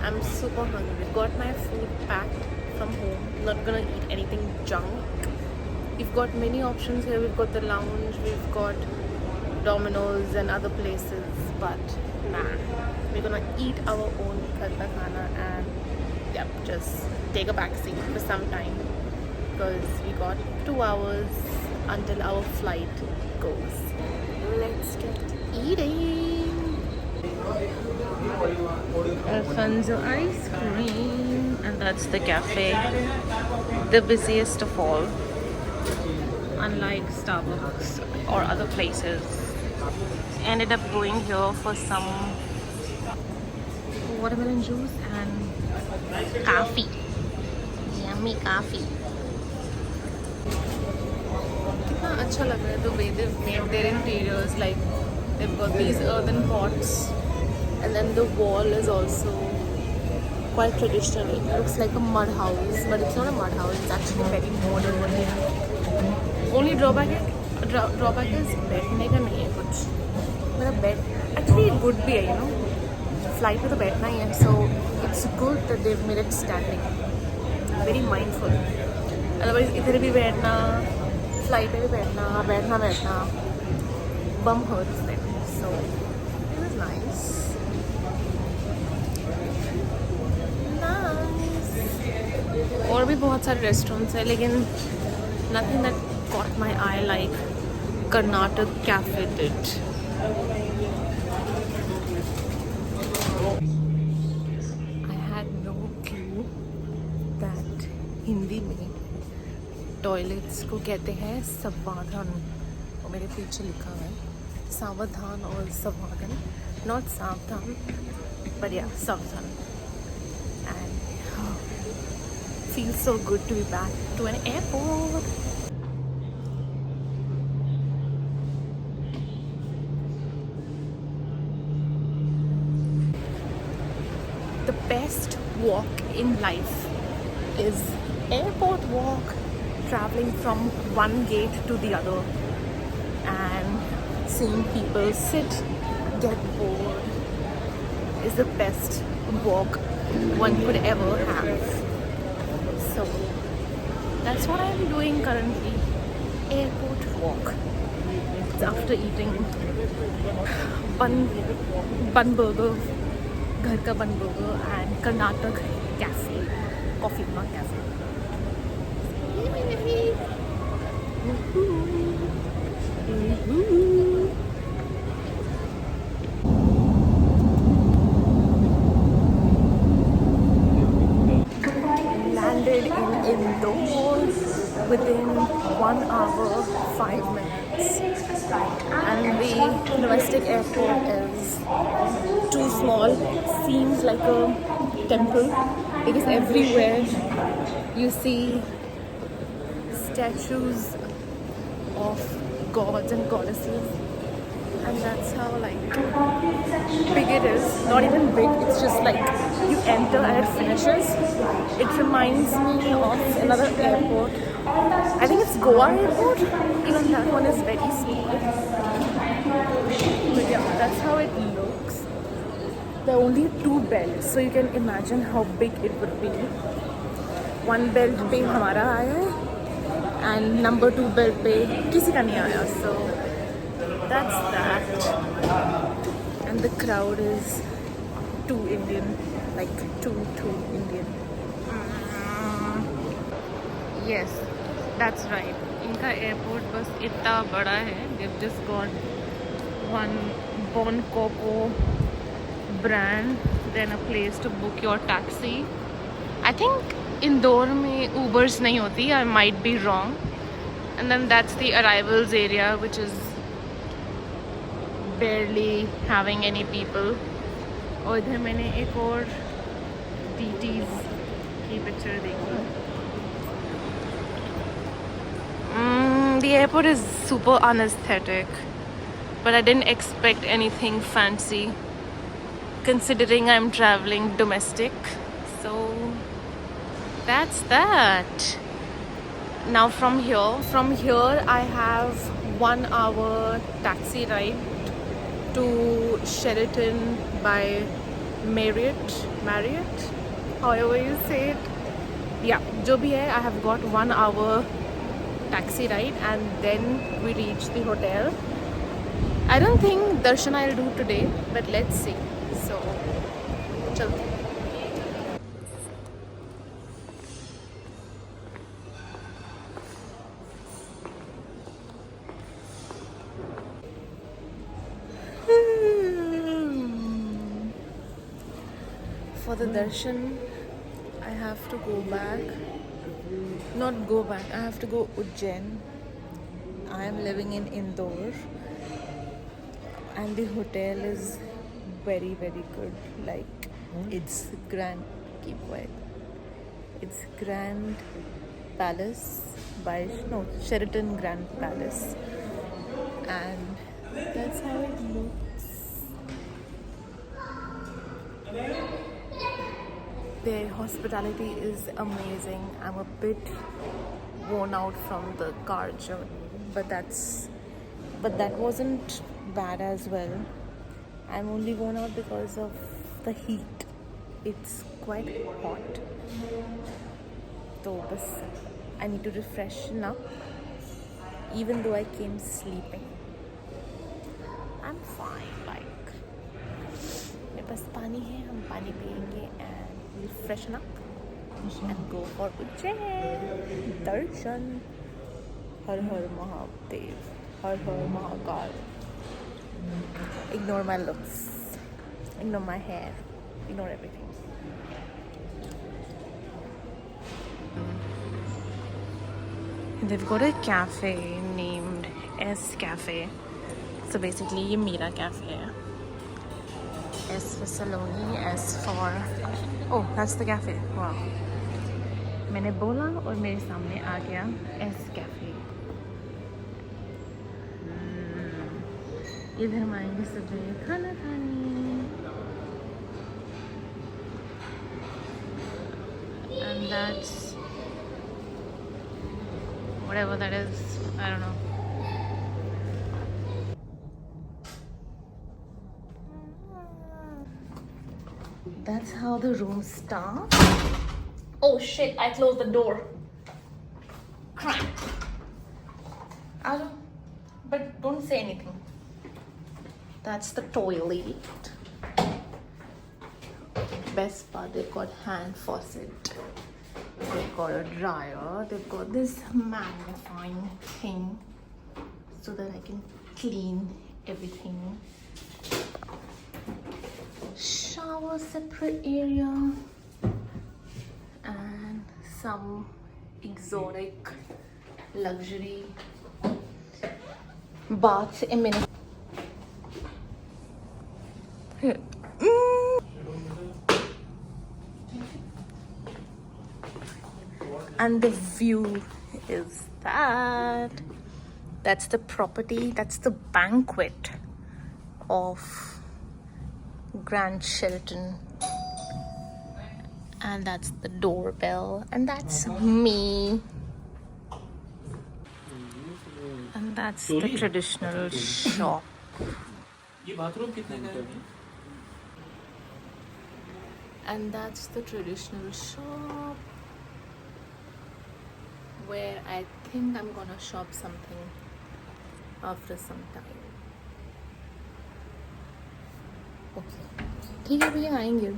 I'm super hungry. Got my food packed from home. Not gonna eat anything junk. We've got many options here. We've got the lounge, we've got Domino's and other places, but nah. We're gonna eat our own ghar ka khana and yep, just take a back seat for some time because we got 2 hours until our flight goes. Let's get eating. Alfonso ice cream, and that's the cafe, the busiest of all, unlike Starbucks or other places. Ended up going here for some watermelon juice and coffee. Yummy coffee. कितना अच्छा लग रहा है the way they've made their interiors. Like they've got these earthen pots, and then the wall is also quite traditional. It looks like a mud house, but it's not a mud house. It's actually very modern. Only drawback is बैठने का नहीं है कुछ. मेरा bed actually it would be, you know. Flight में तो बैठना ही है, so it's good that they've made it standing. Very mindful. Otherwise इधर भी बैठना, flight में भी बैठना, bum hurts then. So it was nice. और भी बहुत सारे रेस्टोरेंट्स हैं, लेकिन nothing that caught my eye like Karnataka Cafe did. I had no clue that Hindi में टॉयलेट्स को कहते हैं सावधान. और मेरे पीछे लिखा है सावधान और सावधान, नॉट सावधान, but yeah, सावधान. And feels so good to be back to an airport. The best walk in life is airport walk, traveling from one gate to the other and seeing people sit, get bored is the best walk one could ever have. So that's what I'm doing currently, airport walk. It's after eating bun burger, घर का bun burger and Karnataka Cafe, coffee not cafe. Landed in Indore within 1 hour 5 minutes, and the domestic airport is too small. Seems like a temple because everywhere you see statues of gods and goddesses, and that's how like big it is. Not even big, it's just like you enter and it finishes. It reminds me of another airport. I think it's Goa airport. Even that one is very small, but yeah, that's how it looks. There are only 2 belts, so you can imagine how big it would be. One belt पे हमारा आया है and number 2 belt पे किसी का नहीं आया. So that's that. And the crowd is too Indian, like too Indian. Yes, that's right. इनका airport बस इतना बड़ा है. They've just got one Bon Coco brand, then a place to book your taxi. I think Indore में Ubers नहीं होती. I might be wrong. And then that's the arrivals area, which is barely having any people. और इधर मैंने एक और DTs की picture देखी. The airport is super unaesthetic, but I didn't expect anything fancy considering I'm traveling domestic. So that's that. Now from here I have 1 hour taxi ride to Sheraton by Marriott, however you say it. Yeah, जो भी है, I have got 1 hour taxi ride and then we reach the hotel. I don't think darshan I'll do today, but let's see. So चलते हैं. For the darshan, I have to go back. Not go back, I have to go Ujjain. I am living in Indore. And the hotel is very, very good. Like, it's grand. Keep quiet. It's Grand Palace by, no, Sheraton Grand Palace. And that's how it looks. Their hospitality is amazing. I'm a bit worn out from the car journey, but that wasn't bad as well. I'm only worn out because of the heat. It's quite hot. So I need to refreshen up. Even though I came sleeping, I'm fine. Like, मेरे पास पानी है, हम पानी पियेंगे and we'll freshen up and go for Ujjain. Darshan. Har Har Mahadev. Har Har Mahakal. Ignore my looks. Ignore my hair. Ignore everything. They've got a cafe named S Cafe. So basically, ये मेरा cafe है. S for Saloni, S for... Oh, that's the cafe. Wow. मैंने बोला और मेरे सामने आ गया S Cafe. इधर हम आएंगे सुबह खाना खाने. And that's whatever that is, I don't know. That's how the room starts. Oh shit, I closed the door. Crap. But don't say anything. That's the toilet. Best part, they've got hand faucet. They've got a dryer. They've got this magnifying thing so that I can clean everything. Shower separate area and some exotic luxury bath a minute. And the view is that. That's the property, that's the banquet of Grand Sheraton. And that's the doorbell, and that's me. And that's the traditional shop. And that's the traditional shop where I think I'm gonna shop something after some time. Okay. ठीक है भैया, आएंगे.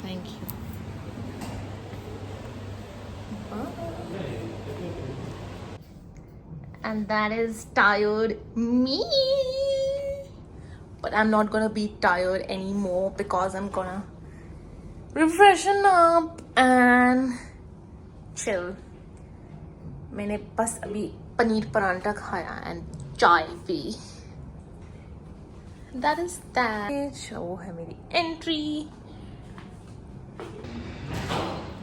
Thank you. And that is tired me. But I'm not gonna be tired anymore because I'm gonna refreshen up and chill. मैंने बस अभी पनीर परांठा खाया and चाय P. That is that. वो है मेरी entry.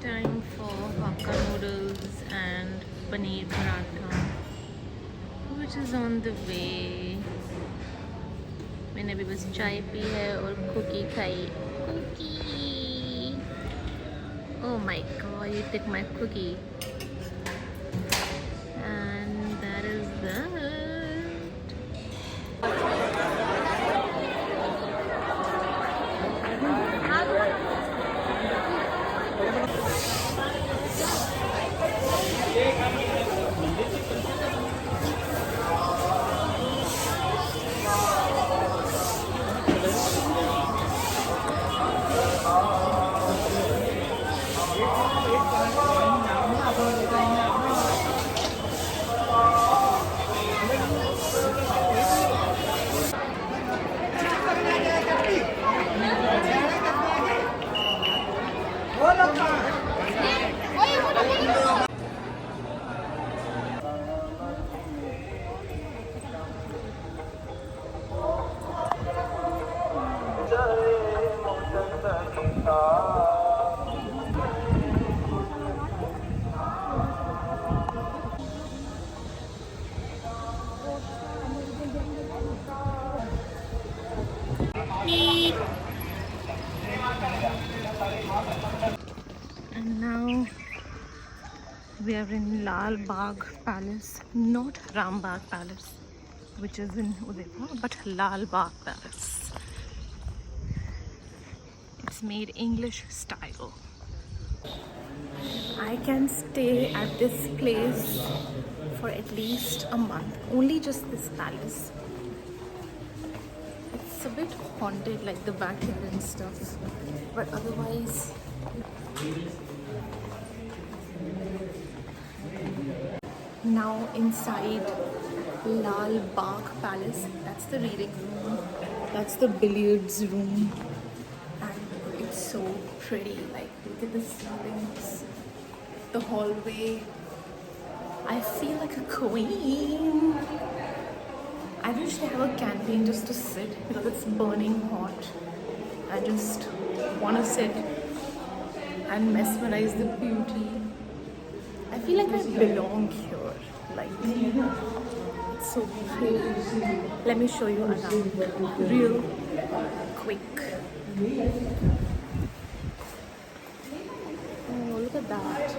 Time for hakka noodles and paneer paratha, which is on the way. मैंने अभी बस चाय पी है और कुकी खाई. Cookie. Oh my god, you took my cookie. And that is that. And now we are in Lal Bagh Palace, not Ram Bagh Palace, which is in Udaipur, but Lal Bagh Palace. It's made English style. I can stay at this place for at least a month, only just this palace. It's a bit haunted, like the backyard and stuff, but otherwise now inside Lal Bagh Palace. That's the reading room, that's the billiards room, and it's so pretty. Like, look at the ceilings, the hallway. I feel like a queen. I wish they have a canteen just to sit because it's burning hot. I just want to sit and mesmerize the beauty. I feel like I belong here. Like, it's so pretty. Let me show you around real quick. Oh, look at that.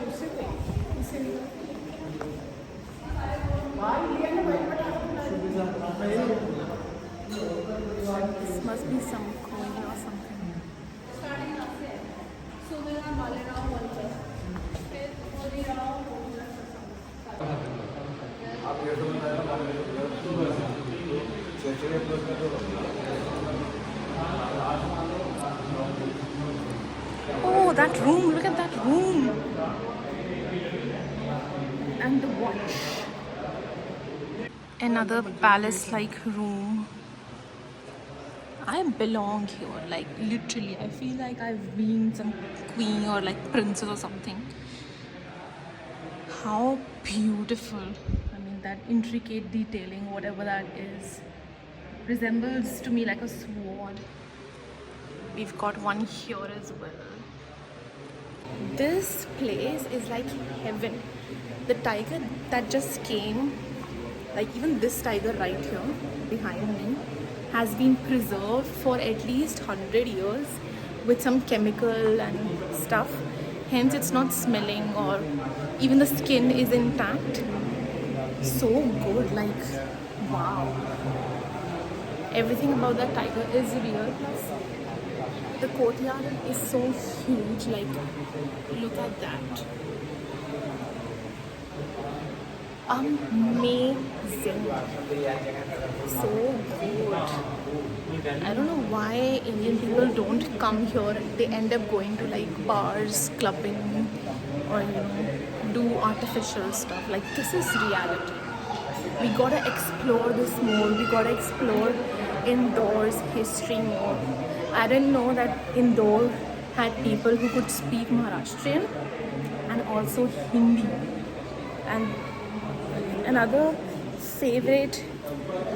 This must be some coin or something. Oh, that room, look at that room. And the watch. Another palace-like room. I belong here, like literally. I feel like I've been some queen or like princess or something. How beautiful. I mean, that intricate detailing, whatever that is, resembles to me like a sword. We've got one here as well. This place is like heaven. The tiger that just came, like even this tiger right here behind me, has been preserved for at least 100 years with some chemical and stuff. Hence it's not smelling, or even the skin is intact. So good, like wow. Everything about that tiger is real. Plus the courtyard is so huge, like look at that. Amazing. So good. I don't know why Indian people don't come here. They end up going to like bars, clubbing, or do artificial stuff. Like, this is reality. We gotta explore this more. We gotta explore Indore's history more. I didn't know that Indore had people who could speak Maharashtrian and also Hindi. And another favorite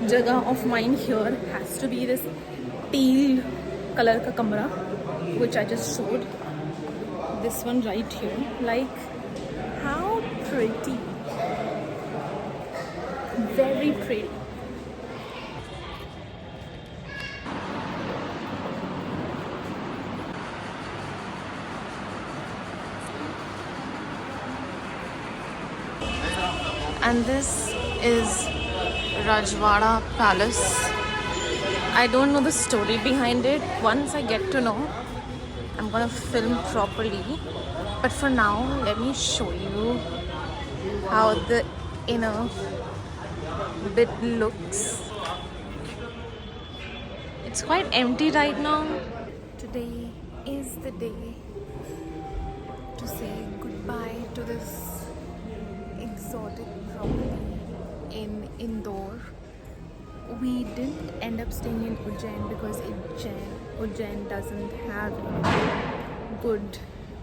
jagah of mine here has to be this teal color ka kamra, which I just showed. This one right here. Like, how pretty. Very pretty. And this is Rajwada Palace. I don't know the story behind it. Once I get to know, I'm gonna film properly. But for now, let me show you how the inner bit looks. It's quite empty right now. Today is the day to say goodbye to this exotic property in Indore. We didn't end up staying in Ujjain because Ujjain doesn't have good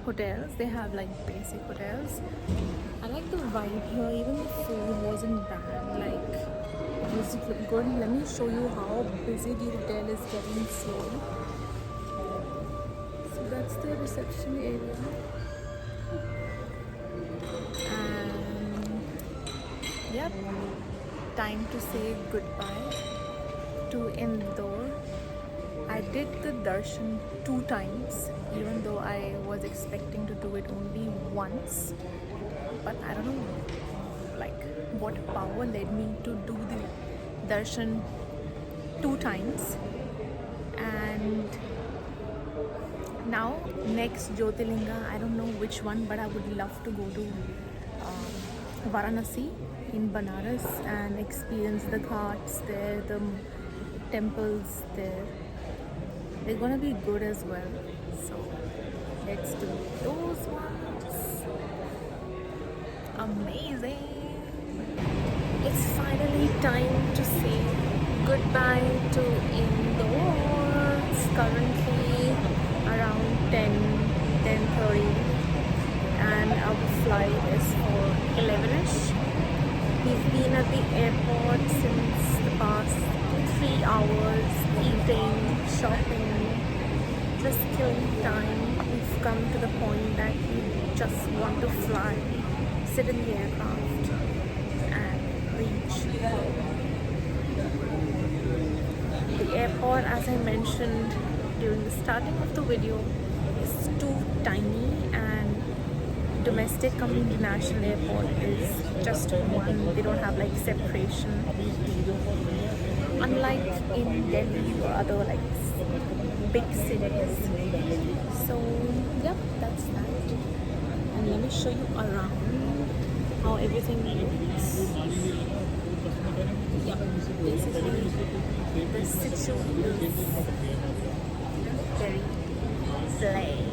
hotels. They have like basic hotels. I like the vibe here. Even the food wasn't bad. Like, it was good. Let me show you how busy the hotel is getting slowly. the reception area. And yep, time to say goodbye to Indore. I did the darshan 2 times, even though I was expecting to do it only once. But I don't know, like, what power led me to do the darshan 2 times. And now next Jyotirlinga, I don't know which one, but I would love to go to Varanasi in Banaras and experience the ghats there, the temples there. They're gonna be good as well, so let's do those ones. Amazing. It's finally time to say goodbye to Indore. It's currently around 10:30 and our flight is for 11ish. We've been at the airport since the past 3 hours, eating, shopping, just killing time. We've come to the point that we just want to fly, sit in the aircraft and reach home. The airport, as I mentioned during the starting of the video, is too tiny, and domestic cum international airport is just one. They don't have like separation, unlike in Delhi or other like big cities. So yep, that's that. And let me show you around how everything looks. Yep, basically the situation is very plain.